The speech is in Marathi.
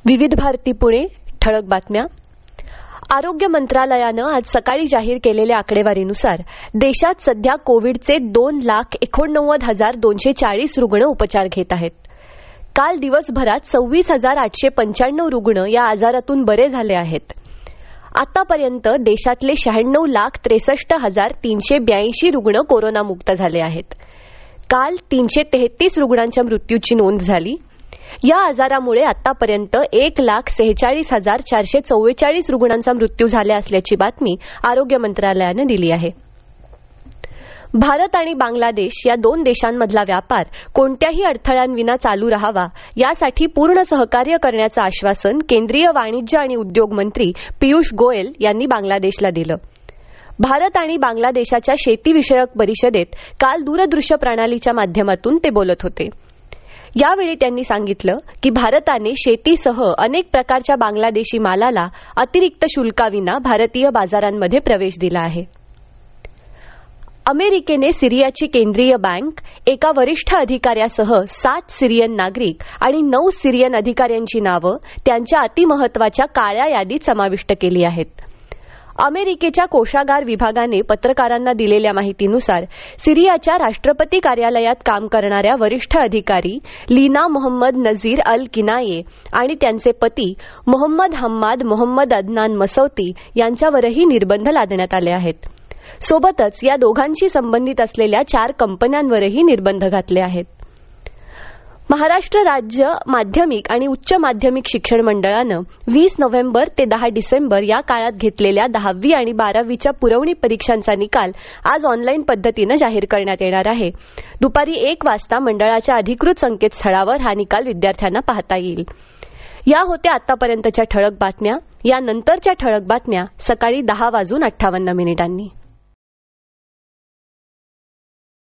विविध भारती पुणे ठळक बातम्या. आरोग्य मंत्रालयानं आज सकाळी जाहीर केलेल्या आकडेवारीनुसार देशात सध्या कोविडचे 2,89,240 रुग्ण उपचार घेत आहेत. काल दिवसभरात 26,895 रुग्ण या आजारातून बरे झाले आहेत. आतापर्यंत देशातले 96,63,382 रुग्ण कोरोनामुक्त झाले आहेत. काल 333 रुग्णांच्या मृत्यूची नोंद झाली. या आजारामुळे आतापर्यंत 1,46,444 रुग्णांचा मृत्यू झाला असल्याची बातमी आरोग्य मंत्रालयानं दिली आहे. भारत आणि बांगलादेश या दोन देशांमधला व्यापार कोणत्याही अडथळ्यांविना चालू राहावा यासाठी पूर्ण सहकार्य करण्याचं आश्वासन केंद्रीय वाणिज्य आणि उद्योग मंत्री पियुष गोयल यांनी बांगलादेशला दिलं. भारत आणि बांगलादेशाच्या शेतीविषयक परिषदेत काल दूरदृश्य प्रणालीच्या माध्यमातून ते बोलत होते. यावेळी त्यांनी सांगितलं की भारताने शेतीसह अनेक प्रकारच्या बांगलादेशी मालाला अतिरिक्त शुल्काविना भारतीय बाजारांमध्ये प्रवेश दिला आहे. अमेरिकेने सिरियाची केंद्रीय बँक, एका वरिष्ठ अधिकाऱ्यासह 7 सिरियन नागरिक आणि 9 सिरियन अधिकाऱ्यांची नावं त्यांच्या अतिमहत्वाच्या काळ्या यादीत समाविष्ट केली आहेत. अमेरिकेच्या कोषागार विभागाने पत्रकारांना दिलेल्या माहितीनुसार सिरियाच्या राष्ट्रपती कार्यालयात काम करणाऱ्या वरिष्ठ अधिकारी लीना मोहम्मद नझीर अल किनाये आणि त्यांचे पती मोहम्मद हम्माद मोहम्मद अदनान मसौती यांच्यावरही निर्बंध लादण्यात आले आहेत. सोबतच या दोघांशी संबंधित असलेल्या 4 कंपन्यांवरही निर्बंध घातले आहेत. महाराष्ट्र राज्य माध्यमिक आणि उच्च माध्यमिक शिक्षण मंडळानं 20 नोव्हेंबर ते 10 डिसेंबर या काळात घेतलेल्या 10वी आणि 12वीच्या पुरवणी परीक्षांचा निकाल आज ऑनलाईन पद्धतीनं जाहीर करण्यात येणार आहे. दुपारी 1 वाजता मंडळाच्या अधिकृत संकेतस्थळावर हा निकाल विद्यार्थ्यांना पाहता येईल. या होत्या आतापर्यंतच्या ठळक बातम्या. यानंतरच्या ठळक बातम्या सकाळी 10:58 मिनिटांनी.